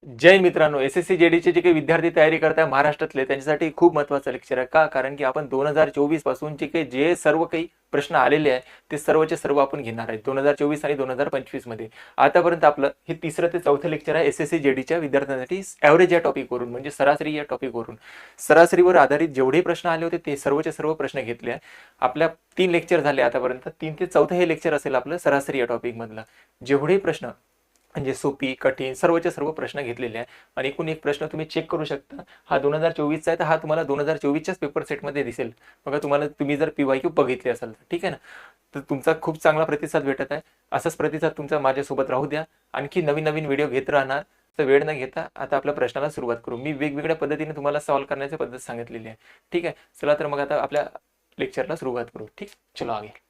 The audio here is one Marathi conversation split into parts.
जय हिंद मित्रांनो, एसएससी जेडीचे जे काही विद्यार्थी तयारी करताय महाराष्ट्रातले त्यांच्यासाठी खूप महत्त्वाचं लेक्चर आहे. का? कारण की आपण 2024 पासूनचे काही जे सर्व काही प्रश्न आलेले आहे ते सर्वचे सर्व आपण घेणार आहे 2024 आणि 2025 मध्ये. आतापर्यंत आपलं हे तिसरं ते चौथं लेक्चर आहे एसएससी जेडीच्या विद्यार्थ्यांसाठी ॲव्हरेज या टॉपिकवरून, म्हणजे सरासरी या टॉपिकवरून. सरासरीवर आधारित जेवढे प्रश्न आले होते ते सर्वचे सर्व प्रश्न घेतले आहे. आपल्या 3 लेक्चर झाले आतापर्यंत. 3 ते 4थं हे लेक्चर असेल आपलं सरासरी या टॉपिकमधलं. जेवढे प्रश्न म्हणजे सोपी कठीण सर्वचे सर्व प्रश्न घेतलेले आहे. आणि एकूण एक प्रश्न तुम्ही चेक करू शकता. हा 2024चा आहे, तर हा तुम्हाला 2024च्याच पेपर सेटमध्ये दिसेल बघा. तुम्ही जर PYQ बघितले असाल तर ठीक आहे ना. तर तुमचा खूप चांगला प्रतिसाद भेटत आहे. असाच प्रतिसाद तुमचा माझ्यासोबत राहू द्या. आणखी नवीन नवीन व्हिडिओ घेत राहणार. तर वेळ न घेता आता आपल्या प्रश्नाला सुरुवात करू. मी वेगवेगळ्या पद्धतीने तुम्हाला सॉल्व्ह करण्याची पद्धत सांगितलेली आहे. ठीक आहे, चला तर मग आता आपल्या लेक्चरला सुरुवात करू. ठीक, चलो आगे.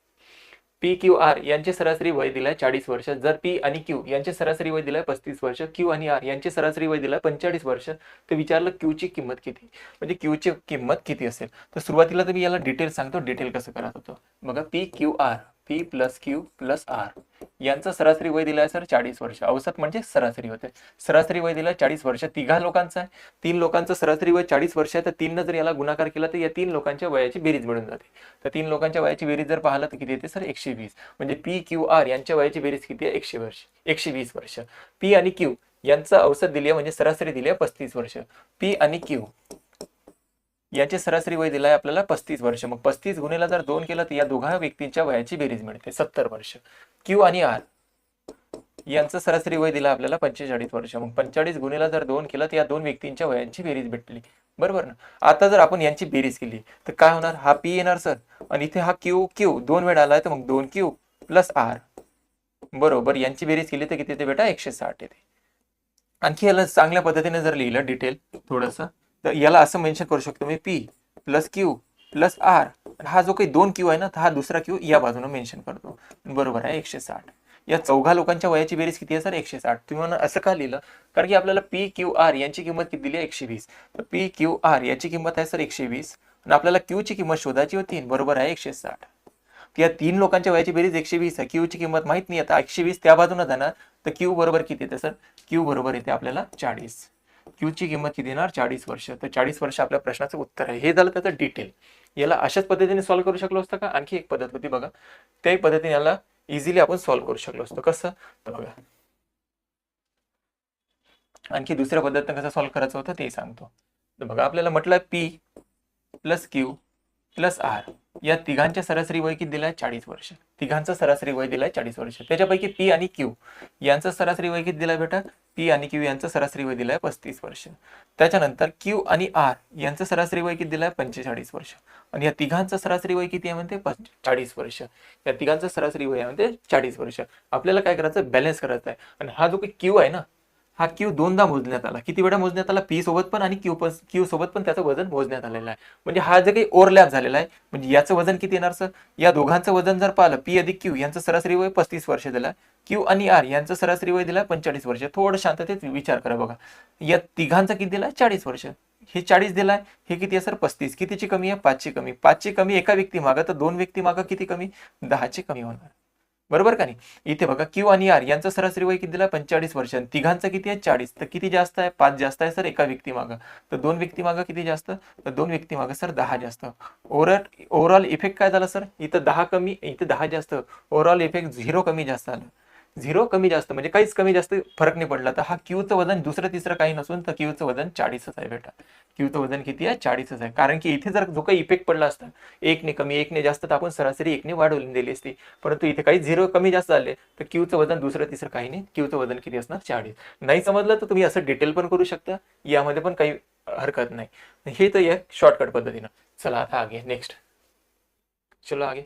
PQR यांचे सरासरी वय दिलाय 40 वर्ष. जर P आणि Q यांचे सरासरी वय दिलाय 35 वर्ष, Q आणि R यांचे सरासरी वय दिलाय 45 वर्ष, तर विचारलं Q ची किंमत किती, म्हणजे Q ची किंमत किती असेल. तर सुरुवातीला तर मी याला डिटेल सांगतो, डिटेल कसं करत होतो बघा. PQR, P plus Q plus R यांचं सरासरी वय दिलाय सर 40 वर्ष. औसत म्हणजे सरासरी होते. सरासरी वय दिलाय 40 वर्ष. तिघा लोकांचं आहे. 3 लोकांचं सरासरी वय 40 वर्ष आहे. तर 3 जर याला गुणाकार केला तर या 3 लोकांच्या वयाची बेरीज मिळून जाते. तर 3 लोकांच्या वयाची बेरीज जर पाहिलं तर किती येते सर 120. म्हणजे PQR यांच्या वयाची बेरीज किती आहे 120 वर्ष. P आणि Q यांचं औसत दिली आहे म्हणजे सरासरी दिली आहे 35 वर्ष. P आणि Q याचे सरासरी वय दिलाय आपल्याला 35 वर्ष. मग 35 गुणिला जर 2 केलं तर या दोघा व्यक्तींच्या वयाची बेरीज मिळते 70 वर्ष. Q आणि R यांचं सरासरी वय दिलं आपल्याला 45 वर्ष. मग 45 गुणिला जर 2 केलं तर या दोन व्यक्तींच्या वयांची बेरीज भेटली, बरोबर ना. आता जर आपण यांची बेरीज केली तर काय होणार, हा P येणार सर आणि इथे हा Q 2 वेळा आलाय तर मग 2Q प्लस R बरोबर. यांची बेरीज केली तर किती येते बेटा 160 येते. आणखी याला चांगल्या पद्धतीने जर लिहिलं डिटेल थोडंसं तर याला असं मेन्शन करू शकतो मी P plus Q plus R. हा जो काही 2Q आहे ना, तर हा दुसरा Q या बाजूने मेन्शन करतो, बरोबर आहे 160. या चौघा लोकांच्या वयाची बेरीज किती आहे सर 160. तुम्ही असं का लिहिलं, कारण की आपल्याला PQR यांची किंमत किती दिली आहे 120. तर PQR याची किंमत आहे सर 120 आणि आपल्याला Q ची किंमत शोधायची होती, बरोबर आहे 160. या 3 लोकांच्या वयाची बेरीज 120 आहे. Q ची किंमत माहित नाही, आता 120 त्या बाजूने जाणार तर Q बरोबर किती येते सर, Q बरोबर येते आपल्याला 40. Q ची किंमत किती येणार 40 वर्ष. तर 40 वर्ष आपल्या प्रश्नाचं उत्तर आहे. हे झालं त्याचं डिटेल. याला अशाच पद्धतीने सॉल्व्ह करू शकलो असतं का, आणखी एक पद्धत होती बघा. त्याही पद्धतीने याला इझिली आपण सॉल्व्ह करू शकलो असतो. कसं तर बघा, आणखी दुसऱ्या पद्धतीने कसं सॉल्व्ह करायचं होतं ते सांगतो. तर बघा, आपल्याला म्हटलं P plus Q plus R या तिघांच्या सरासरी वय किती दिलाय 40 वर्ष. तिघांचं सरासरी वय दिलाय 40 वर्ष. त्याच्यापैकी P आणि Q यांचं सरासरी वय किती दिलाय बेटा, P आणि Q यांचं सरासरी वय दिलाय 35 वर्ष. त्याच्यानंतर Q आणि R यांचं सरासरी वय किती दिलाय 45 वर्ष. आणि या तिघांचं सरासरी वय किती आहे म्हणते 40 वर्ष. या तिघांचं सरासरी वय आहे म्हणते 40 वर्ष. आपल्याला काय करायचं, बॅलन्स करायचा आहे. आणि हा जो काही Q आहे ना, हा Q दोनदा मोजण्यात आला. किती वेळा मोजण्यात आला, P सोबत पण आणि Q सोबत पण त्याचं वजन मोजण्यात आलेलं आहे. म्हणजे हा जे काही ओव्हरलॅप झालेला आहे, म्हणजे याचं वजन किती येणार सर, या दोघांचं वजन जर पाहिलं P अधिक Q यांचं सरासरी वय 35 वर्ष दिलं. Q आणि R यांचं सरासरी वय दिलं 45 वर्ष. थोडं शांततेत विचार करा बघा. या तिघांचं किती दिलाय 40 वर्ष. हे 40 दिलाय, हे किती आहे सर 35. कितीची कमी आहे 5ची कमी. 5ची कमी एका व्यक्ती मागं, तर 2 व्यक्ती मागं किती कमी 10ची कमी होणार, बरोबर का नाही. इथे बघा Q आणि R यांचं सरासरी वय किती दिलं 45 वर्ष. तिघांचं किती आहे 40. तर किती जास्त आहे 5 जास्त आहे सर एका व्यक्ती मागं. तर 2 व्यक्ती मागं किती जास्त, तर 2 व्यक्ती मागं सर 10 जास्त. ओव्हरऑल इफेक्ट काय झाला सर, इथं 10 कमी इथं 10 जास्त. ओव्हरऑल इफेक्ट 0 कमी जास्त आलं. 0 कमी जास्त म्हणजे काहीच कमी जास्त फरक नाही पडला. तर हा Qचं वजन दुसरं तिसरं काही नसून तर Qचं वजन 40च आहे बेटा. Qचं वजन किती आहे 40च आहे. कारण की इथे जर जो काही इफेक्ट पडला असता 1 ने कमी 1 ने जास्त, तर आपण सरासरी 1 ने वाढवून दिली असती. परंतु इथे काही 0 कमी जास्त झाले तर Qचं वजन दुसरं तिसरं काही नाही. Qचं वजन किती असणार 40. नाही समजलं तर तुम्ही असं डिटेल पण करू शकता, यामध्ये पण काही हरकत नाही. हे तर एक शॉर्टकट पद्धतीनं. चला आता आगे नेक्स्ट, चलो आगे.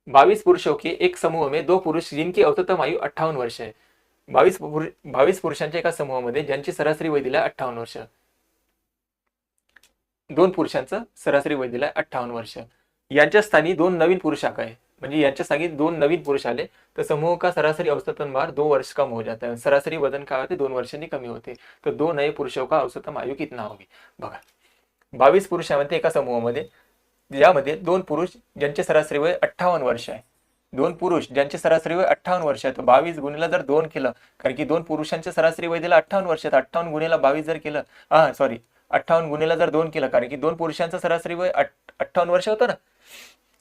22 पुरुषों के एक समूह में 2 पुरुष जिनकी औसतम आयु 58 वर्ष है. 22 पुरुषांच्या एका समूहामध्ये ज्यांची सरासरी वय दिलाय 58 वर्ष. 2 पुरुषांचं सरासरी वय दिलाय 58 वर्ष. यांच्या स्थानी 2 नवीन पुरुष आ गए, म्हणजे यांच्या स्थानी 2 नवीन पुरुष आले तर समूह का सरासरी औसतन भार 2 वर्ष कम हो जाता है. सरासरी वजन काय होते 2 वर्षांनी कमी होते. तर 2 नए पुरुषों का औसतम आयु कितना होगी. बघा, 22 पुरुषांमध्ये एका समूहामध्ये ज्यामध्ये 2 पुरुष ज्यांचे सरासरी वय 58 वर्ष आहे, दोन पुरुष ज्यांचे सरासरी वय 58 वर्ष आहे, तर 22 गुणिला जर 2 केलं, कारण की दोन पुरुषांचे सरासरी वय दिलं 58 वर्ष, 58 गुणिला 22 जर केलं, 58 गुणिला जर 2 केलं, कारण की दोन पुरुषांचं सरासरी वय 58 वर्ष होतं ना,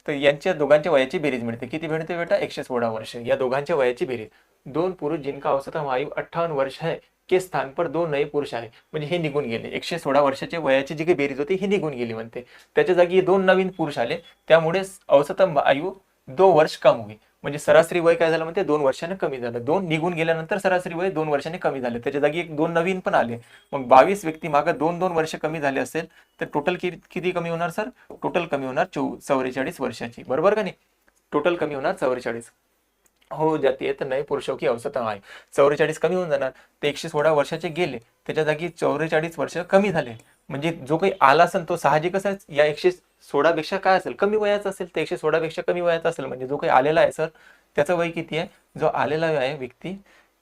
तर यांच्या दोघांच्या वयाची बेरीज मिळते. किती मिळते बेटा? 116 वर्ष. या दोघांच्या वयाची बेरीज. दोन पुरुष जिनका औसतम आयु 58 वर्ष है के स्थान पर दो नए पुरुष आले, म्हणजे हे निघून गेले. 116 वर्षाच्या वयाची जी काही बेरीज होती ही निघून गेली म्हणते. त्याच्या जागी दोन नवीन पुरुष आले, त्यामुळे औसतम आयु 2 वर्ष कम हुई. म्हणजे सरासरी वय काय झालं म्हणते? 2 वर्षाने कमी झालं. दोन निघून गेल्यानंतर सरासरी वय 2 वर्षाने कमी झाले. त्याच्या जागी एक दोन नवीन पण आले. मग 22 व्यक्ती मागे 2-2 वर्ष कमी झाले असेल तर टोटल किती कमी होणार सर? टोटल कमी होणार 44 वर्षाची. बरोबर का नाही? टोटल कमी होणार 44 हो जाती है. तर नए पुरुषों की औसतम आयु 44 कमी होऊन जाणार. ते 116 वर्षाचे गेले, त्याच्या जागी 44 वर्ष कमी झाले. म्हणजे जो काही आला असेल तो साहजिकच आहे या 116 पेक्षा काय असेल? कमी वयाचा असेल. ते 116 पेक्षा कमी वयाचा असेल. म्हणजे जो काही आलेला आहे सर त्याचं वय किती आहे? जो आलेला आहे व्यक्ती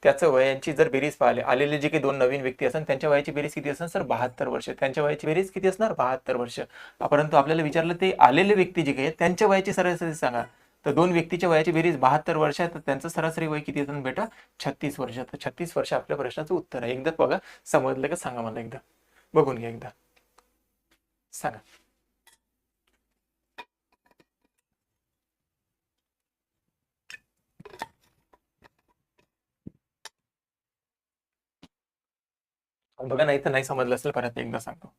त्याचं वयांची जर बेरीज पाहिले, आलेले जे काही दोन नवीन व्यक्ती असेल त्यांच्या वयाची बेरीज किती असणार सर? 72 वर्ष. त्यांच्या वयाची बेरीज किती असणार? 72 वर्ष. परंतु आपल्याला विचारलं ते आलेले व्यक्ती जे काही त्यांच्या वयाची सरासरी सांगा. तर दोन व्यक्तीच्या वयाची बेरीज 72 वर्ष आहे, तर त्यांचं सरासरी वय किती असेल बेटा? 36 वर्ष. तर 36 वर्ष आपल्या प्रश्नाचं उत्तर आहे. एकदा बघा, समजलं का? सांगा मला एकदा, बघून घ्या एकदा, सांगा. बघा, नाही तर नाही समजलं असेल परत एकदा सांगतो.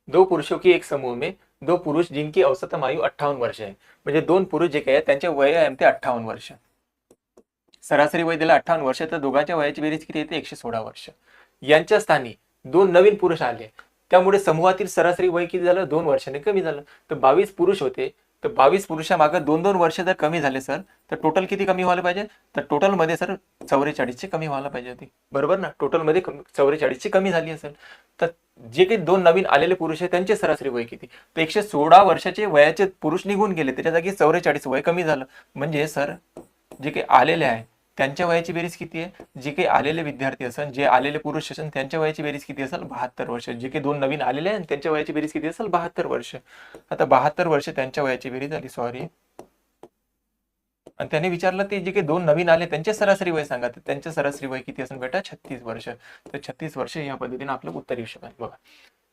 दो पुरुषों की एक समूह में दो पुरुष जिनकी औसतम आयु 58 वर्ष आहे. म्हणजे दोन पुरुष जे काही त्यांचे वय आहे ते 58 वर्ष. सरासरी वय दिलं 58 वर्ष, तर दोघांच्या वयाची बेरीज किती येते? 116 वर्ष. यांच्या स्थानी दोन नवीन पुरुष आले, त्यामुळे समूहातील सरासरी वय किती झालं? 2 वर्षांनी कमी झालं. तर 22 पुरुष होते, तर 22 पुरुषामागे 2-2 वर्ष जर कमी झाले सर, तर टोटल किती कमी व्हायला पाहिजे? तर टोटल मध्ये सर 44 ची कमी व्हायला पाहिजे होती. बरोबर ना? टोटल मध्ये 44 ची कमी झाली असेल. तर जे काही दोन नवीन आलेले पुरुष आहेत त्यांचे सरासरी वय किती? तर 116 वर्षाचे वयाचे पुरुष निघून गेले, त्याच्या जागी 44 वय कमी झालं. म्हणजे सर जे काही आलेले आहे त्यांच्या वयाची बेरीज किती आहे? जे काही आलेले विद्यार्थी असेल, जे आलेले पुरुष असेल त्यांच्या वयाची बेरीज किती असेल? 72 वर्ष. जे काही दोन नवीन आलेले आहे त्यांच्या वयाची बेरीज किती असेल? 72 वर्ष. आता 72 वर्ष त्यांच्या वयाची बेरीज झाली, सॉरी. आणि त्याने विचारलं ते जे काही दोन नवीन आले त्यांचे सरासरी वय सांगा, तर त्यांचे सरासरी वय किती असेल बेटा? 36 वर्ष. तर 36 वर्ष या पद्धतीने आपलं उत्तर येऊ शकत. बघा,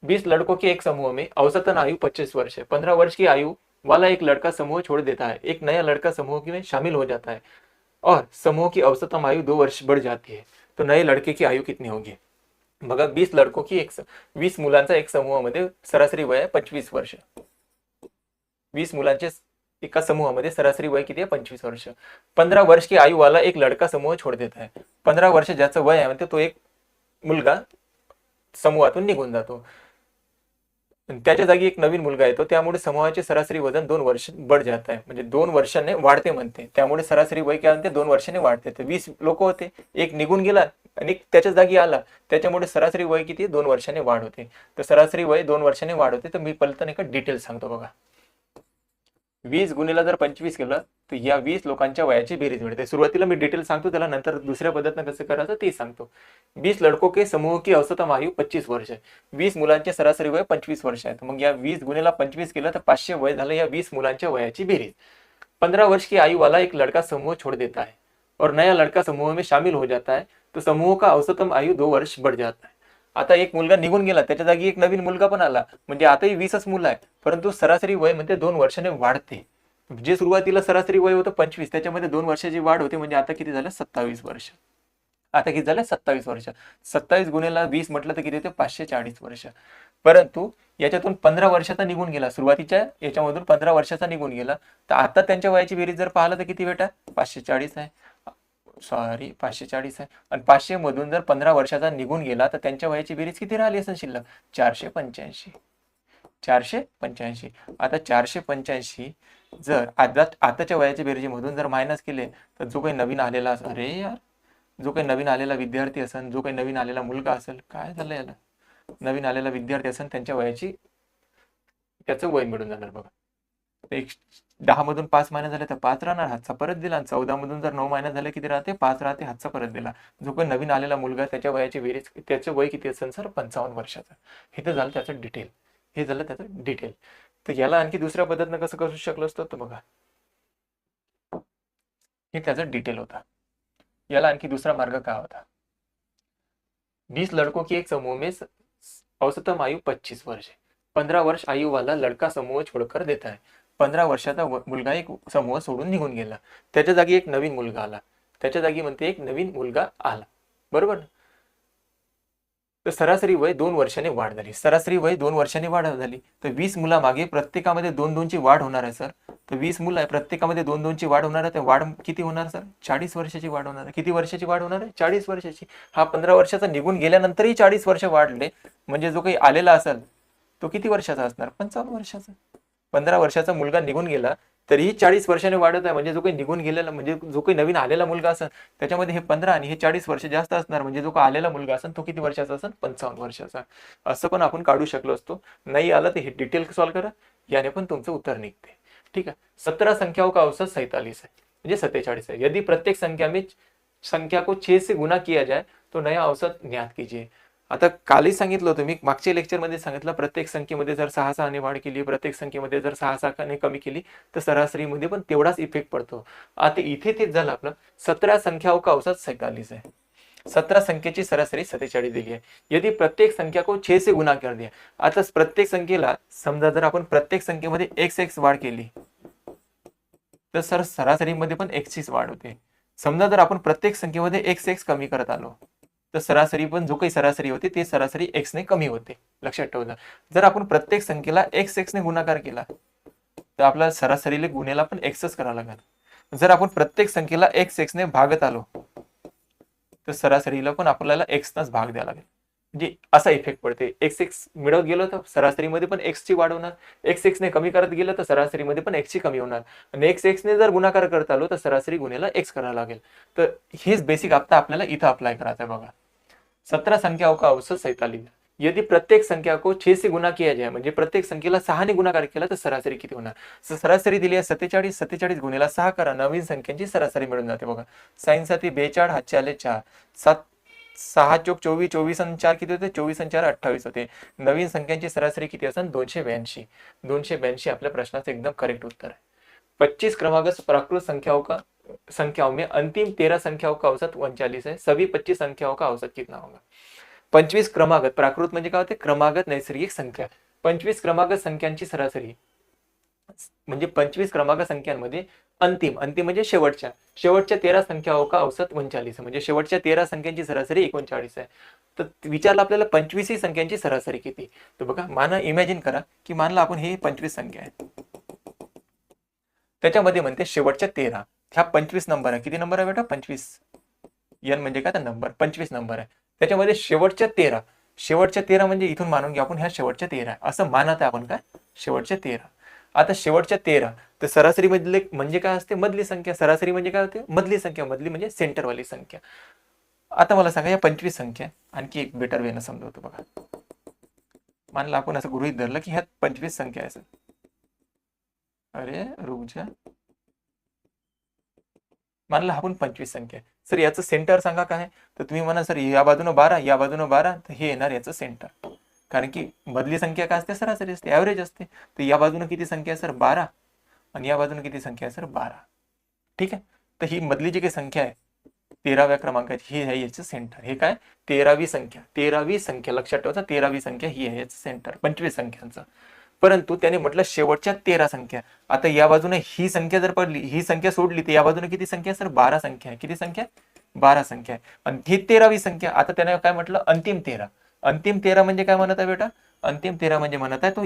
20 लड़कों के एक समूह में औसतन आयु 25 वर्ष है. 15 वर्ष की आयु वाला एक लड़का समूह छोड़ देता है, एक नया लड़का समूह में शामिल हो जाता है और समूह की औसतम आयु 2 वर्ष बढ़ जाती है. तो नए लड़के की आयु कितनी होगी? बघा, 20 लड़कों की 20 मुलांचा एक समूहामध्ये सरासरी वय आहे 25 वर्ष. 20 मुलांचे एका समूहामध्ये सरासरी वय किती आहे? 25 वर्ष. 15 वर्ष की आयु वाला एक लड़का समूह छोड़ देता है. 15 वर्ष ज्याचं वय आहे म्हणते तो एक मुलगा समूहातून निघून जातो. त्याच्या जागी एक नवीन मुलगा येतो, त्यामुळे समूहाचे सरासरी वजन 2 वर्ष बढ़ जात आहे. म्हणजे 2 वर्षाने वाढते म्हणते. त्यामुळे सरासरी वय काय म्हणते? 2 वर्षाने वाढते. तर 20 लोक होते, एक निघून गेला आणि त्याच्या जागी आला, त्याच्यामुळे सरासरी वय किती? 2 वर्षाने वाढ होते. तर सरासरी वय 2 वर्षाने वाढ होते. तर मी पहिलं नाही का डिटेल सांगतो बघा. 20 गुणिला जर 25 केलं तर या 20 लोकांच्या वयाची बेरीज मिळते. सुरुवातीला मी डिटेल सांगतो, त्याला नंतर दुसऱ्या पद्धतीने कसं करायचं ते सांगतो. 20 लड़कों के समूह की औसतम आयु 25 वर्ष है. 20 मुलांचे सरासरी वय 25 वर्ष आहे. मग या 20 गुणिला 25 केलं तर 500 वय झालं या 20 मुलांच्या वयाची बेरीज. 15 वर्ष की आयु वाला एक लड़का समूह छोड़ देता है और नया लड़का समूह में शामिल हो जाता है, तो समूह का औसतम आयु 2 वर्ष बढ़ जाता है. आता एक मुलगा निघून गेला, त्याच्या जागी एक नवीन मुलगा पण आला, म्हणजे आताही 20च मुलं आहे, परंतु सरासरी वय म्हणजे 2 वर्षाने वाढते. जे सुरुवातीला सरासरी वय होतं 25, त्याच्यामध्ये 2 वर्षाची वाढ होते. म्हणजे आता किती झालं? 27 वर्ष. आता किती झालं? 27 वर्ष. 27 गुणिला 20 म्हटलं तर किती होते? 540 वर्ष. परंतु याच्यातून 15 वर्षाचा निघून गेला, सुरुवातीच्या याच्यामधून 15 वर्षाचा निघून गेला, तर आता त्यांच्या वयाची बेरीज जर पाहिलं तर किती बेटा? 540 आहे. सॉरी, 540 आहे. आणि 500 मधून जर 15 वर्षाचा निघून गेला तर त्यांच्या वयाची बेरीज किती राहिली असेल शिल्लक? 485. 485. आता 485 जर आताच्या वयाच्या बेरजेमधून जर मायनस केले तर जो काही नवीन आलेला असेल, अरे यार, जो काही नवीन आलेला विद्यार्थी असेल, जो काही नवीन आलेला मुलगा असेल, काय झालं याला? नवीन आलेला विद्यार्थी असेल त्यांच्या वयाची त्याचं वय मिळून जाणार बघा. 10 मधून 5 मायनस झाले तर 5 राहणार, हातचा परत दिला. 14 मधून जर 9 मायनस झाले किती राहते? 5 राहते, हातचा परत दिला. जो काही नवीन आलेला मुलगा त्याच्या वयाची बेरीज, त्याचं वय किती असेल सर? 55 वर्षाचं. हे तर झालं त्याचं डिटेल. हे झालं त्याचं डिटेल. तर याला आणखी दुसऱ्या पद्धतीनं कसं करू शकलो असतो तर बघा, हे त्याचा डिटेल होता. याला आणखी दुसरा मार्ग काय होता? 20 लड़कों की एक समूह में औसतम आयु 25 वर्ष है. 15 वर्ष आयु वाला लड़का समूह छोडकर देता है. 15 वर्षाचा मुलगा एक समूह सोडून निघून गेला. त्याच्या जागी एक नवीन मुलगा आला. त्याच्या जागी म्हणते एक नवीन मुलगा आला. बरोबर. तर सरासरी वय 2 वर्षाने वाढ झाली. सरासरी वय 2 वर्षाने वाढ झाली. तर 20 मुलामागे प्रत्येकामध्ये 2-2 ची वाढ होणार आहे सर. तर 20 मुलं आहे, प्रत्येकामध्ये 2-2 ची वाढ होणार आहे. तर वाढ किती होणार सर? 40 वर्षाची वाढ होणार आहे. किती वर्षाची वाढ होणार आहे? 40 वर्षाची. हा 15 वर्षाचा निघून गेल्यानंतरही 40 वर्ष वाढले, म्हणजे जो काही आलेला असेल तो किती वर्षाचा असणार? 55 वर्षाचा. 15 वर्षाचा मुलगा निघून गेला तरीही 40 वर्षाने वाढत आहे, म्हणजे जो काही निघून गेलेला, म्हणजे जो काही नवीन आलेला मुलगा असेल त्याच्यामध्ये हे 15 आणि हे 40 वर्ष जास्त असणार, म्हणजे जो काही आलेला मुलगा असेल तो किती वर्षाचा असेल? 55 वर्षाचा. असं पण आपण काढू शकलो असतो. नाही आलं तर हे डिटेल सॉल्व करा, याने पण तुमचं उत्तर निघते. ठीक है. 17 संख्याओं का औसत 47 है, म्हणजे 47 है. यदि प्रत्येक संख्या को 6 से गुना किया जाए तो नया औसत ज्ञात कीजिए. आता कालही सांगितलं होतं मी, मागच्या लेक्चरमध्ये सांगितलं, प्रत्येक संख्येमध्ये जर 6 ने वाढ केली, प्रत्येक संख्येमध्ये जर 6 ने कमी केली तर सरासरीमध्ये पण तेवढाच इफेक्ट पडतो. आता इथे तेच झालं आपलं. 17 संख्याओं का औसत 47 है. 17 संख्येची सरासरी 47 दिली आहे. यदि प्रत्येक संख्या को 6 से गुना कर दिया. आता प्रत्येक संख्येला समजा जर आपण प्रत्येक संख्येमध्ये x वाढ केली तर सर सरासरीमध्ये पण x चीच वाढ होते. समजा जर आपण प्रत्येक संख्येमध्ये x कमी करत आलो तर सरासरी पण जो काही सरासरी होती ते सरासरी x ने कमी होते. लक्षात ठेवा. जर आपण प्रत्येक संख्येला x ने गुणाकार केला तर आपल्याला सरासरीला गुणेला पण xच करावं लागेल. जर आपण प्रत्येक संख्येला x ने भागत आलो तर सरासरीला पण आपल्याला x नाच भाग द्यावा लागेल. म्हणजे असा इफेक्ट पडते. x मिळवत गेलो तर सरासरीमध्ये पण x ची वाढ होणार. x ने कमी करत गेलं तर सरासरीमध्ये पण x ची कमी होणार. आणि x ने जर गुणाकार करत आलो तर सरासरी गुणेला x करावं लागेल. तर हेच बेसिक आता आपल्याला इथं अप्लाय करायचं आहे बघा. 17 संख्याओं का औसत 47. यदि प्रत्येक संख्या को 6 से गुना किया जाए, म्हणजे प्रत्येक संख्येला 6 ने गुणाकार केला तर सरासरी किती होणार? सरासरी दिली आहे 47. 47 गुणेला 6 करा, नवीन संख्यांची सरासरी मिळून जाते बघा. 6 7 42, हातचे आले 4, 7 6 चोक 24, 24 आणि 4 किती होते? 24 आणि 4 28 होते. नवीन संख्यांची सरासरी किती असेल? 282. 282 आपल्या प्रश्नाचं एकदम करेक्ट उत्तर आहे. 25 क्रमागत प्राकृत संख्याओं में अंतिम 13 संख्याओं का औसत 39 है. सभी 25 संख्याओं का औसत कितना होगा? 25 क्रमागत, प्राकृत म्हणजे काय होते? क्रमागत नैसर्गिक संख्या. 25 क्रमागत संख्यांची सरासरी, म्हणजे 25 क्रमागत संख्यांमध्ये अंतिम म्हणजे शेवटच्या 13 संख्याओं का औसत 39, म्हणजे शेवटच्या 13 संख्यांची सरासरी 39 आहे. तर विचारलं आपल्याला 25 ही संख्यांची सरासरी किती? तर बघा, माना इमॅजिन करा की मानलं आपण हे 25 संख्या आहे, त्याच्यामध्ये म्हणते शेवटच्या 13, ह्या 25 नंबर आहे. किती नंबर आहे बेटा? 25. n म्हणजे काय? तर नंबर. 25 नंबर आहे. त्याच्यामध्ये शेवटच्या 13 म्हणजे इथून मानून घ्या आपण ह्या शेवटच्या 13 आहे असं मानत आहे आपण. काय? शेवटच्या 13. आता शेवटच्या 13 तर सरासरी मधले म्हणजे काय असते? मधली संख्या. सरासरी म्हणजे काय होते? मधली संख्या. मधली म्हणजे सेंटरवाली संख्या. आता मला सांगा, या 25 संख्या आणखी एक बेटर वेनं समजवतो बघा. मानलं आपण असं गृहीत धरलं की ह्यात 25 संख्या आहे. अरे रुक जा. मानलं आपण 25 संख्या आहे. सर याचं सेंटर सांगा काय? तर तुम्ही म्हणा सर या बाजूनं 12, या बाजूनं 12, तर हे येणार याचं सेंटर. कारण की मधली संख्या काय असते? सरासरी असते, ॲव्हरेज असते. तर या बाजूनं किती संख्या आहे सर? 12. आणि या बाजूनं किती संख्या आहे सर? 12. ठीक आहे. तर ही मधली जी काही संख्या आहे 13व्या क्रमांकाची, ही आहे याचं सेंटर. हे काय? 13वी संख्या. 13वी संख्या लक्षात ठेवायचं. 13वी संख्या ही आहे याचं सेंटर 25 संख्यांचं. परंतु त्याने म्हटलं शेवटच्या 13 संख्या. आता या बाजूने ही संख्या जर पडली, ही संख्या सोडली, तर या बाजूने किती संख्या सर? 12 संख्या आहे. किती संख्या? 12 संख्या आहे. आणि ही 13वी संख्या. आता त्याने काय म्हटलं? अंतिम 13. अंतिम 13 म्हणजे काय म्हणत आहे बेटा? अंतिम 13 म्हणजे म्हणत आहे तो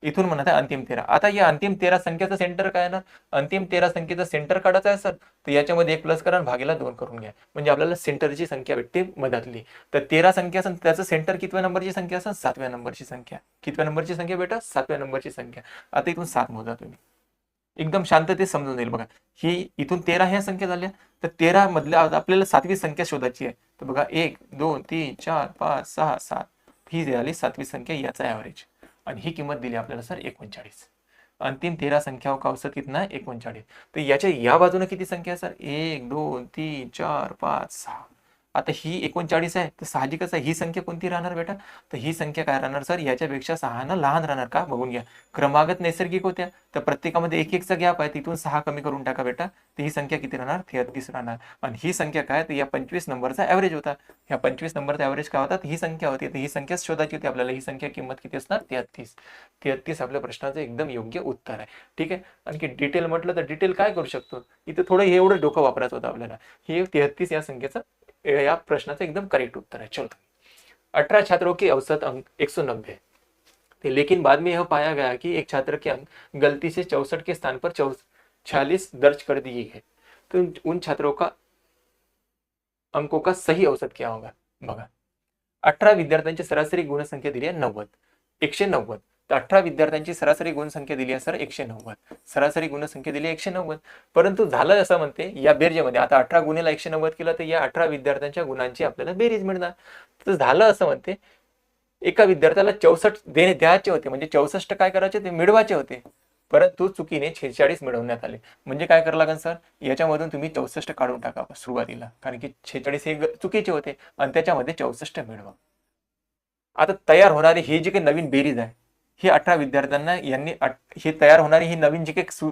इथून म्हणत आहे अंतिम 13. आता या अंतिम 13 संख्येचं सेंटर काय ना? अंतिम 13 संख्येचं सेंटर काढायचं आहे सर. तर याच्यामध्ये 1 प्लस करा आणि भागीला 2 करून घ्या, म्हणजे आपल्याला सेंटरची संख्या भेटते मधातली. तर 13 संख्या असेल, त्याचं सेंटर कितव्या नंबरची संख्या असेल? 7व्या नंबरची संख्या. कितव्या नंबरची संख्या बेटा? 7व्या नंबरची संख्या. आता इथून 7 मोजा तुम्ही, एकदम शांततेत समजून जाईल बघा. ही इथून 13 ह्या संख्या झाल्या, तर 13 मधल्या आपल्याला 7वी संख्या शोधायची आहे. तर बघा 1 2 3 4 5 6 7, ही झाली 7वी संख्या, याचा ॲव्हरेज. आणि ही किंमत दिली आपल्याला सर 39. अंतिम 13 संख्याओं का औसत कितना है? 39. तर याच्या या बाजूने किती संख्या सर? 1 2 3 4 5 6. आता ही 39 आहे, तर साहजिकच आहे ही संख्या कोणती राहणार बेटा, तर ही संख्या काय राहणार सर, याच्यापेक्षा 6 लहान राहणार का, बघून घ्या. क्रमागत नैसर्गिक होत्या, तर प्रत्येकामध्ये एक एकचा गॅप आहे, तिथून 6 कमी करून टाका बेटा, तर ही संख्या किती राहणार, 33 राहणार. आणि ही संख्या काय, तर या 25 नंबरचा ॲव्हरेज होता. ह्या 25 नंबरचा ॲव्हरेज काय होता, ही संख्या होती. तर ही संख्या शोधायची होती आपल्याला. ही संख्या किंमत किती असणार, 33. 33 आपल्या प्रश्नाचं एकदम योग्य उत्तर आहे. ठीक आहे. आणखी डिटेल म्हटलं तर डिटेल काय करू शकतो, इथं थोडं एवढं डोकं वापरायचं होतं आपल्याला. हे 33 या संख्येचं या प्रश्नाचं एकदम करेक्ट उत्तर है। चलो, 18 छात्रों के औसत अंक 190 थे, लेकिन बाद में यह पाया गया कि एक छात्र के अंक गलती से 64 के स्थान पर 46 दर्ज कर दिए गए, तो उन छात्रों का अंकों का सही औसत क्या होगा, बघा. 18 विद्यार्थ्यांची सरासरी गुणसंख्या दिली आहे 90, 190. तर 18 विद्यार्थ्यांची सरासरी गुणसंख्या दिली आहे सर 190, सरासरी गुणसंख्या दिली आहे 190. परंतु झालं असं म्हणते या बेरजेमध्ये, आता 18 गुणिले 190 केलं तर या 18 विद्यार्थ्यांच्या गुणांची आपल्याला बेरीज मिळणार. तर झालं असं म्हणते एका विद्यार्थ्याला 64 द्यायचे होते, म्हणजे 64 काय करायचे ते मिळवायचे होते, परंतु चुकीने 46 मिळवण्यात आले. म्हणजे काय करावं लागेल सर, याच्यामधून तुम्ही 64 काढून टाका सुरुवातीला, कारण की 46 हे चुकीचे होते आणि त्याच्यामध्ये 64 मिळवा. आता तयार होणारी ही जी काही नवीन बेरीज आहे, ही 18 विद्यार्थ्यांना यांनी हे तयार होणारी ही नवीन जी काही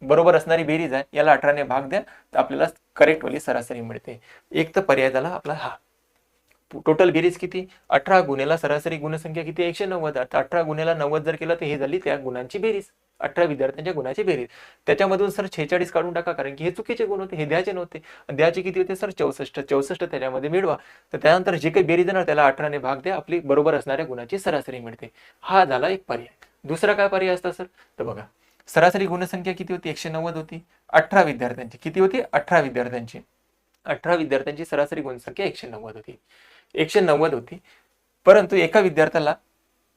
बरोबर असणारी बेरीज आहे, याला 18 ने भाग द्या, तर आपल्याला करेक्ट वाली सरासरी मिळते. एक तर पर्याय झाला आपला हा. टोटल बेरीज किती, 18 गुणेला सरासरी गुणसंख्या किती, 190. 18 गुणेला 90 जर केलं तर हे झाली त्या गुणांची बेरीज, 18 विद्यार्थ्यांच्या गुणाची बेरीज. त्याच्यामधून सर 46 काढून टाका, कारण की हे चुकीचे गुण होते, हे द्यायचे नव्हते. द्यायचे किती होते सर, 64 त्याच्यामध्ये मिळवा. तर त्यानंतर जे काही बेरीज येणार त्याला 18 ने भाग द्या, आपली बरोबर असणाऱ्या गुणाची सरासरी मिळते. हा झाला एक पर्याय. दुसरा काय पर्याय असता सर, तर बघा सरासरी गुणसंख्या किती होती, 190 होती. 18 विद्यार्थ्यांची किती होती, 18 विद्यार्थ्यांची 18 विद्यार्थ्यांची सरासरी गुणसंख्या 190 होती. 190 होती, परंतु एका विद्यार्थ्याला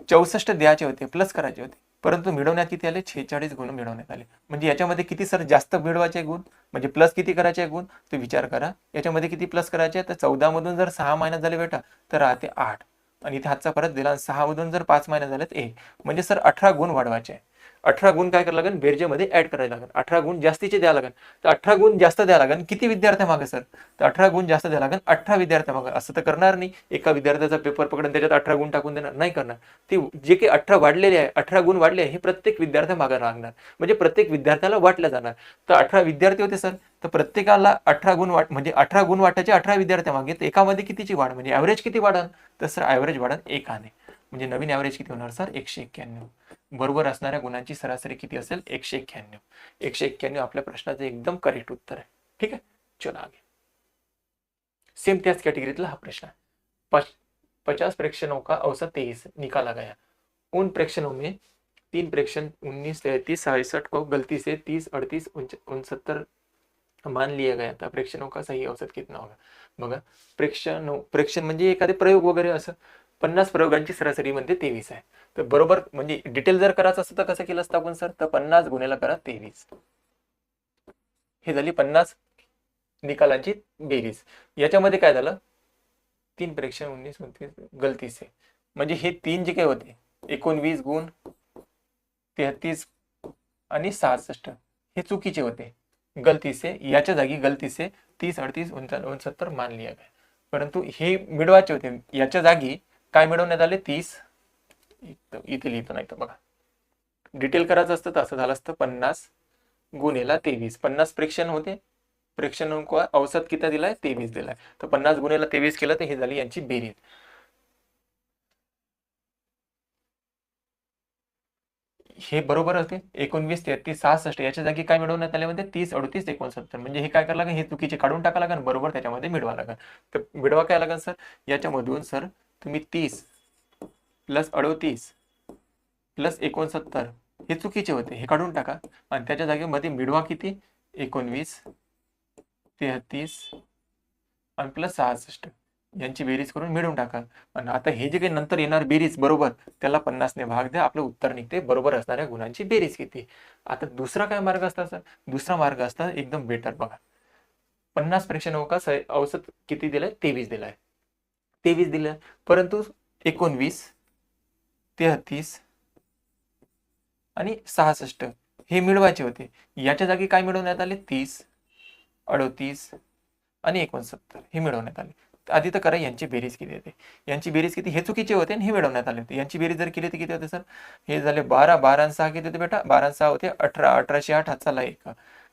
64 द्यायचे होते, प्लस करायचे होते, परंतु मिळवण्यात किती आले, 46 गुण मिळवण्यात आले. म्हणजे याच्यामध्ये किती सर जास्त मिळवायचे गुण, म्हणजे प्लस किती करायचे गुण, तो विचार करा. याच्यामध्ये किती प्लस करायचे, तर 14 मधून जर 6 मायनस झाले बेटा तर राहते 8, आणि इथे हातचा परत दिला, 6 मधून जर 5 मायनस झाले तर 1, म्हणजे सर 18 गुण वाढवायचे. 18 गुण काय करायला लागेल, बेरजेमध्ये ऍड करायला लागेल. 18 गुण जास्तीचे द्यायला लागेल. तर 18 गुण जास्त द्यायला लागेल. किती विद्यार्थ्या मागे सर, तर 18 गुण जास्त द्यायला लागेल 18 विद्यार्थ्या मागे. असं तर करणार नाही, एका विद्यार्थ्याचा पेपर पकडून त्याच्यात 18 गुण टाकून देणार नाही, करणार. ते जे काही 18 वाढलेले आहे, 18 गुण वाढले हे प्रत्येक विद्यार्थ्या मागे लागणार, म्हणजे प्रत्येक विद्यार्थ्याला वाटल्या जाणार. तर 18 विद्यार्थी होते सर, तर प्रत्येकाला 18 गुण म्हणजे 18 गुण वाटायचे 18 विद्यार्थ्या मागे, तर एकामध्ये कितीची वाढ, म्हणजे ऍव्हरेज किती वाढन, तर सर ऍव्हरेज वाढन एकाने. म्हणजे नवीन ऍव्हरेज किती होणार सर, 191. बरोबर असणाऱ्या गुणांची सरासरी किती असेल, 191. 191 आपल्या प्रश्नाचं एकदम करेक्ट उत्तर आहे. ठीक आहे, चलो आगे. सेम त्याच कैटेगरीतला हा प्रश्न है. 50 प्रेक्षणों का औसत 23 निकाला गया. उन प्रेक्षणों में 3 प्रेक्षण 19, 33, 67 को गलती से 30, 38, 69 मान लिया गया था. प्रेक्षणों का सही औसत कितना होगा, बघा. प्रेक्षण म्हणजे एखादे प्रयोग वगैरे असं. 50 प्रयोगांची सरासरी मध्ये 23 आहे. तर बरोबर म्हणजे डिटेल जर करायचं असतं तर कसं केलं असतं आपण सर, तर 50 गुणिले करा 23, हे झाली 50 निकालांची बेरीज. याच्यामध्ये काय झालं, 3 प्रेक्षण 19, 29 गलती से, म्हणजे हे 3 जे काही होते 19 गुण 33 आणि 66 हे चुकीचे होते, गलती से. याच्या जागी गलती से 30, 38, 69 मान लिया गया. परंतु हे मिळवायचे होते, याच्या जागी काय मिळवण्यात आले, 30. इथे लिहितो, नाही तर बघा डिटेल करायचं असतं तर असं झालं असतं, 50 गुणेला 23. 50 प्रेक्षण होते, प्रेक्षणों को औसत किती दिलाय, 23 दिलाय. तर 50 गुणेला 23 केलं तर हे झाली यांची बेरीज. हे बरोबर होते, 19, 33, 66. याच्या जागी काय मिळवण्यात आले म्हणजे 30, 38, 69. म्हणजे हे काय करावं लागेल, हे चुकीचे काढून टाका लागेल, बरोबर त्याच्यामध्ये मिळवा लागेल. तर मिळवा काय लागेल सर, याच्यामधून सर तुम्ही 30 प्लस 38 प्लस 69 हे चुकीचे होते, हे काढून टाका, आणि त्याच्या जागेमध्ये मिळवा किती, 19, 33 आणि प्लस 66 यांची बेरीज करून मिळवून टाका. आणि आता हे जे काही नंतर येणार बेरीज बरोबर, त्याला 50 ने भाग द्या, आपलं उत्तर निघते बरोबर असणाऱ्या गुणांची बेरीज किती. आता दुसरा काय मार्ग असता सर, दुसरा मार्ग असता एकदम बेटर, बघा. 50 प्रेक्षणों का औसत किती दिलाय, 23 दिलाय. 23 दिलाय, परंतु 19, 33 आणि 66 हे मिळवायचे होते. याच्या जागी काय मिळवण्यात आले, 30, 38 आणि 69 हे मिळवण्यात आले. आधी तर करा यांची बेरीज किती येते. यांची बेरीज किती, हे चुकीचे होते आणि हे मिळवण्यात आले होते. यांची बेरीज जर केली तर किती होते सर, हे झाले 12, 12 आणि 6 किती होते बेटा, 12 आणि 6 होते 18, 18 8 हातचा 1,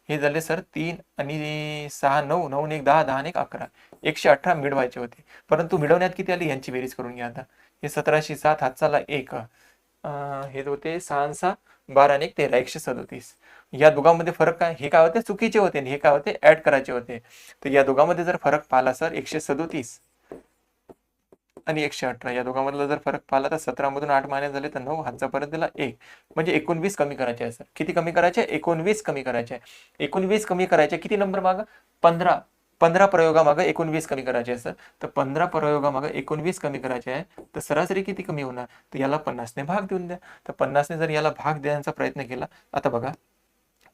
हे झाले सर 3 आणि 6 9, 9 आणि 1 10, 10 आणि 1 11, 118 मिळवायचे होते. परंतु मिळवण्यात किती आली यांची बेरीज करून घ्या आता. हे 17 7 हातचा 1, हे होते 6 आणि 6 12 आणि 1 13, 137. या दोघांमध्ये फरक काय, हे काय होते चुकीचे होते आणि हे काय होते ऍड करायचे होते. तर या दोघांमध्ये जर फरक पाहिला सर 137 आणि 118, या दोघांमधला जर फरक पाहिला तर 17 मधून 8 मायनस झाले तर 9, हातचा परत दिला 1, म्हणजे 19 कमी करायचे आहे सर. किती कमी करायचे, 19 कमी करायचे आहे. 19 कमी करायचे, किती नंबर मागं, 15, 15 प्रयोगामागं 19 कमी करायचे आहे सर. तर 15 प्रयोगामागं 19 कमी करायचे आहे, तर सरासरी किती कमी होणार, तर याला 50 ने भाग देऊन द्या. तर 50 ने जर याला भाग देण्याचा प्रयत्न केला, आता बघा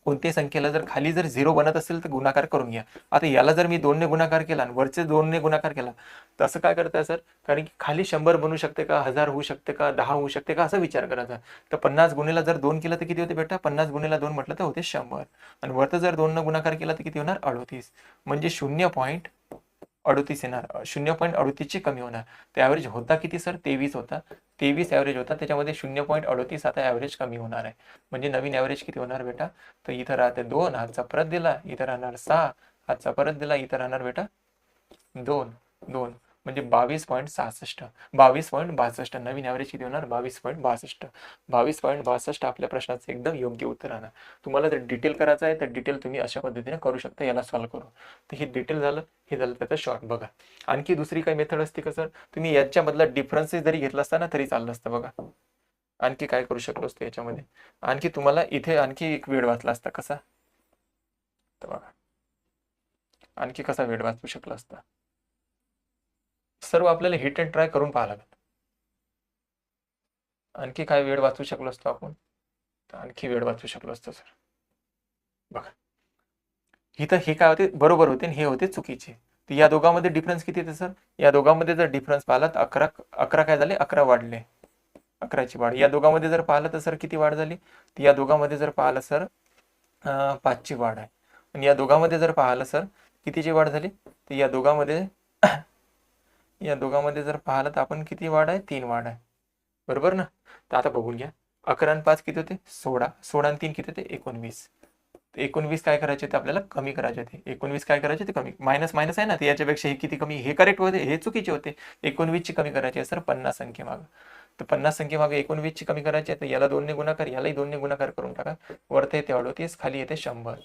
कोणत्याही संख्येला जर खाली जर 0 बनत असेल तर गुणाकार करून घ्या. आता याला जर मी 2 ने गुणाकार केला आणि वरचे 2 ने गुणाकार केला तर असं काय करताय सर, कारण की खाली 100 बनू शकते का, 1000 होऊ शकते का, 10 होऊ शकते का, असा विचार करायचा. तर 50 गुणिला जर 2 केलं तर किती होते बेटा, 50 गुणिला 2 म्हटलं तर होते 100, आणि वरतं जर 2 न गुणाकार केला तर किती होणार, 38, म्हणजे 0.38 येणार, 0.38 ची कमी होणार. तर ॲव्हरेज होता किती सर, 23 होता, 23 ॲव्हरेज होता, त्याच्यामध्ये 0.38 आता ॲव्हरेज कमी होणार आहे. म्हणजे नवीन ॲव्हरेज किती होणार बेटा, तर इथं राहते 2, हातचा परत दिला, इथं राहणार 6, हातचा परत दिला, इथं राहणार बेटा 2, 2, म्हणजे 22.66, 22.62. नवीन ॲव्हरेज किती होणार, 22.62. 22.62 आपल्या प्रश्नाचं एकदम योग्य उत्तर राहणार. तुम्हाला जर डिटेल करायचं आहे तर डिटेल तुम्ही अशा पद्धतीने करू शकता, याला सॉल्व्ह करू. तर हे डिटेल झालं, हे झालं त्याचं शॉर्ट. बघा आणखी दुसरी काही मेथड असते का सर, तुम्ही याच्यामधला डिफरन्सेस जरी घेतला असता ना तरी चाललं असतं. बघा आणखी काय करू शकलो असतो याच्यामध्ये, आणखी तुम्हाला इथे आणखी एक वेळ वाचला असता. कसा, तर बघा आणखी कसा वेळ वाचू शकला असता, सर्व आपल्याला हिट अँड ट्राय करून पाहावं लागेल. आणखी काय वेळ वाचू शकलो असतो आपण, तर आणखी वेळ वाचू शकलो असतो सर. बघा इथं हे काय होते बरोबर होते आणि हे होते चुकीचे. तर या दोघांमध्ये डिफरन्स किती येते सर, या दोघांमध्ये जर डिफरन्स पाहिला तर 11, 11 काय झाले, 11 वाढले, 11ची वाढ. या दोघांमध्ये जर पाहिलं तर सर किती वाढ झाली, तर या दोघांमध्ये जर पाहिलं सर 5ची वाढ आहे. आणि या दोघांमध्ये जर पाहिलं सर कितीची वाढ झाली, तर या दोघांमध्ये जर पाहिलं तर आपण किती वाढ आहे, 3 वाढ आहे, बरोबर ना. तर आता बघून घ्या, 11 आणि 5 किती होते, 16, 16 आणि 3 किती होते, 19. 19 काय करायचे ते आपल्याला कमी करायचे होते, 19 काय करायचे ते कमी, मायनस मायनस आहे ना, तर याच्यापेक्षा हे किती कमी, हे करेक्ट होते, हे चुकीचे होते. 19ची कमी करायची आहे सर 50 संख्येमागं. तर 50 संख्येमागे 19ची कमी करायची आहे, तर याला 2 ने गुणाकार, यालाही 2 ने गुणाकार करून टाका. वरती येते 38, खाली येते 100,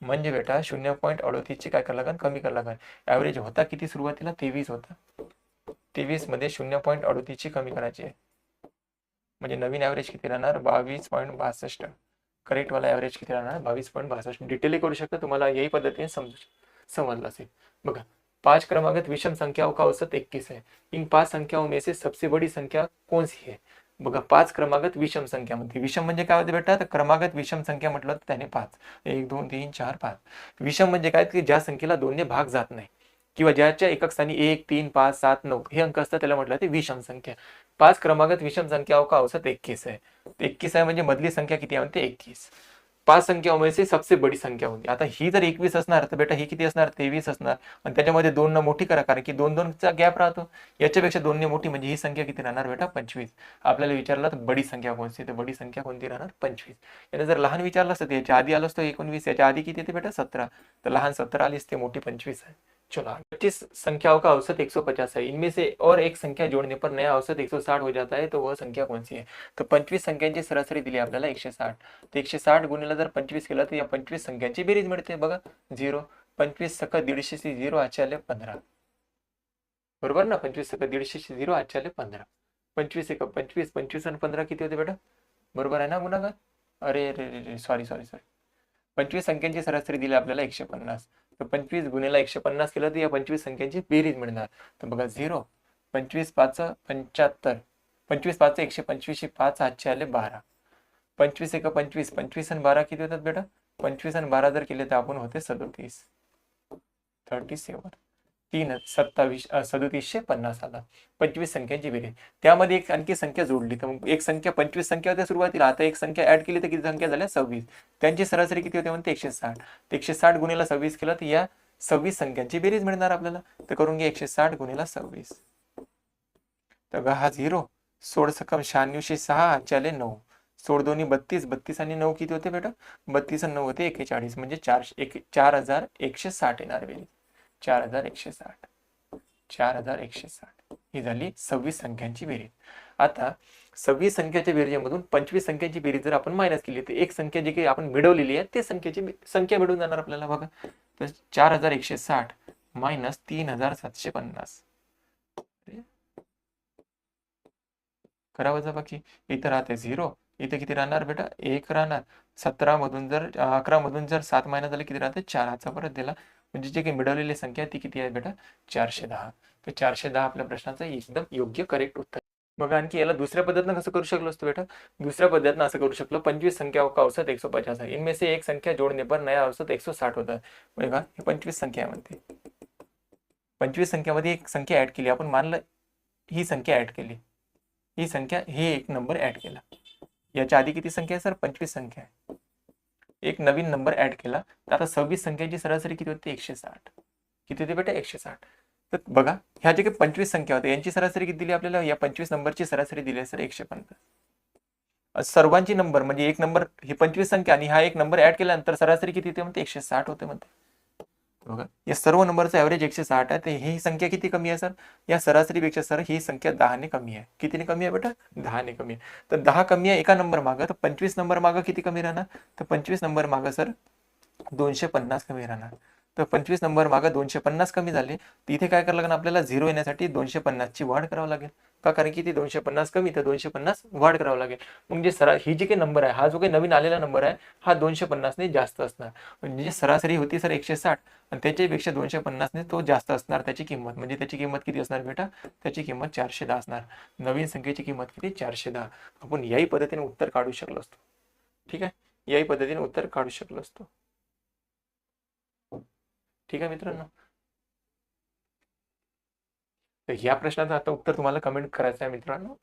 म्हणजे बेटा 0.38 ची काय करायला लागेल, कमी करायला लागेल. ॲव्हरेज होता किती सुरुवातीला, 23 होता, 23 मध्ये 0.38 ची कमी करायची आहे, म्हणजे नवीन ॲव्हरेज किती राहणार, 22.62. करेक्ट वाला ॲव्हरेज किती राहणार, 22.62. डिटेलही करू शकता, तुम्हाला यही पद्धतीने समजलं असेल. बघा 5 क्रमागत विषम संख्याओं का औसत 21 है, इन 5 संख्याओं में से सबसे बड़ी संख्या कौन सी है. बघा 5 क्रमागत विषम संख्या मध्ये, विषम म्हणजे काय होते बेटा, तर क्रमागत विषम संख्या म्हटलं तर त्याने 5, 1 2 3 4 5. विषम म्हणजे काय, की ज्या संख्येला 2 ने भाग जात नाही, किंवा ज्याच्या एकक स्थानी 1 3 5 7 9 हे अंक असतात त्याला म्हटलं ते विषम संख्या. 5 क्रमागत विषम संख्याओं का औसत 21 है. 21 आहे म्हणजे मधली संख्या किती आहे, म्हणते 21. 5 संख्याओं से सबसे बडी संख्या होती. आता ही जर 21 असणार तर बेटा ही किती असणार, 23 असणार, आणि त्याच्यामध्ये 2 न मोठी करा, कारण की 2 2 चा गॅप राहतो, याच्यापेक्षा 2 ने मोठी, म्हणजे ही संख्या किती राहणार बेटा, 25. आपल्याला विचारलं तर बडी संख्या कोणती, तर बडी संख्या कोणती राहणार, 25. याने जर लहान विचारलं असतं, याच्या आधी आलं असतं 19, याच्या आधी किती येते बेटा, 17, तर लहान 17 आली असते, मोठी 25 आहे. चलो 25 संख्याओं का औसत 150 है, इनमें से और एक संख्या जोड़ने पर नया औसत 160 हो जाता है, तो वह संख्या कौन सी है. तर 25 संख्यांची सरासरी दिली आपल्याला 160, तर 160 गुणिले जर 25 केलं तर या 25 संख्यांची बेरीज मिळते. बघा 0, 25 सक 150 से 0 आजचे आले 15, बरोबर ना, 25 सक 150 से 0 आजचे आले 15, 25 एक 25, 25 आणि 15 किती होते बेटा, बरोबर आहे ना गुणाकार, अरे रे सॉरी 25 संख्यांची सरासरी दिली आपल्याला 150, तर 25 गुणिले 150 केलं तर या 25 संख्यांची बेरीज मिळणार. तर बघा 0, 25 5 75, 25 5 125, 5 हातचे आले 12, 25 एक 25, 25 आणि 12 किती होतात बेटा, 25 आणि 12 जर केले तर आपण होते 37, 37, 3 27, 3750 आला. 25 संख्यांची बेरीज, त्यामध्ये एक आणखी संख्या जोडली, तर मग एक संख्या 25 संख्या होत्या सुरुवातीला, आता एक संख्या ऍड केली तर किती संख्या झाल्या, 26, त्यांची सरासरी किती होते म्हणते 160, 160 गुणिले 26 केलं तर या 26 संख्यांची बेरीज मिळणार आपल्याला. तर करून घ्या 160 गुणिले 26. तर बघा हा 0, 16 सकम 96 6 चले 9, 16 दोन्ही 32, 32 आणि 9 किती होते बेटा? 32 आणि 9 होते 41, म्हणजे 4160 येणार बेरीज. 4160, 4160 ही झाली 26 संख्यांची बेरीज. आता 26 संख्याच्या बेरजेमधून 25 संख्यांची बेरीज जर आपण मायनस केली तर एक संख्या जी काही आपण मिळवलेली आहे ते संख्या मिळून जाणार आपल्याला. बघा, तर 4160 मायनस 3750. करा वजाबाकी. इथं राहते 0, इथे किती राहणार बेटा? 1 राहणार. 17 मधून जर 11 मधून जर 7 मायनस झाले किती राहते? 4. हाचा परत दिला, म्हणजे जे काही मिळवलेली संख्या ती किती आहे बेटा? 410. तर 410 आपल्या प्रश्नाचं एकदम योग्य करेक्ट उत्तर. बघा, आणखी याला दुसऱ्या पद्धतीनं कसं करू शकलो असतो बेटा? दुसऱ्या पद्धतीनं असं करू शकलो, 25 संख्या का औसत 150 है, इनमें से एक संख्या जोड़ने पर नया औसत 160 होता है. बघा, हे 25 संख्या म्हणते. 25 संख्यामध्ये एक संख्या ऍड केली आपण, मानलं ही संख्या ऍड केली, ही संख्या हे एक नंबर ऍड केला. याच्या आधी किती संख्या आहे सर? 25 संख्या आहे. एक नवीन नंबर ऍड केला, तर आता 26 संख्यांची सरासरी किती होती? 160. किती होती बेटा? 160. तर बघा, ह्या जे काही 25 संख्या होत्या यांची सरासरी किती दिली आपल्याला? या 25 नंबरची सरासरी दिली आहे सर 150. सर्वांची नंबर म्हणजे एक नंबर ही 25 संख्या आणि हा एक नंबर ऍड केल्यानंतर सरासरी किती होते म्हणते? 160 होते म्हणते. बघा, या सर्व नंबरचा ऍव्हरेज 160 आहे. तर ही संख्या किती कमी आहे सर? या सरासरीपेक्षा सर ही संख्या 10 ने कमी आहे. कितीने कमी आहे बेटा? 10 ने कमी आहे. तर 10 कमी आहे एका नंबर मागं, तर 25 नंबर मागं किती कमी राहणार? तर 25 नंबर मागं सर 250 कमी राहणार. तर 25 नंबर मागं 250 कमी झाले, तिथे काय करावं लागेल आपल्याला? 0 येण्यासाठी 250 ची वाढ करावं लागेल का? कारण की ती 250 कमी, तर 250 वाढ करावं लागेल. म्हणजे ही जी काही नंबर आहे, हा जो काही नवीन आलेला नंबर आहे, हा 250 ने जास्त असणार. म्हणजे सरासरी होती सर 160 आणि त्याच्यापेक्षा 250 ने तो जास्त असणार त्याची किंमत. म्हणजे त्याची किंमत किती असणार बेटा? त्याची किंमत 410 असणार. नवीन संख्येची किंमत किती? 410. आपण याही पद्धतीने उत्तर काढू शकलो असतो. ठीक आहे, याही पद्धतीने उत्तर काढू शकलो असतो. ठीक आहे मित्रांनो, तर या प्रश्नाचं आता उत्तर तुम्हाला कमेंट करायचं आहे मित्रांनो.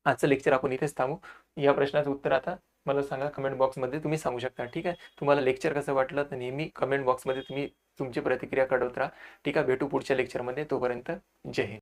आजचं लेक्चर आपण इथेच थांबू. या प्रश्नाचं उत्तर आता मला सांगा कमेंट बॉक्समध्ये, तुम्ही सांगू शकता. ठीक आहे, तुम्हाला लेक्चर कसं वाटलं तर नेहमी कमेंट बॉक्समध्ये तुम्ही तुमची प्रतिक्रिया कळवत राहा. ठीक आहे, भेटू पुढच्या लेक्चरमध्ये. तोपर्यंत जय हिंद.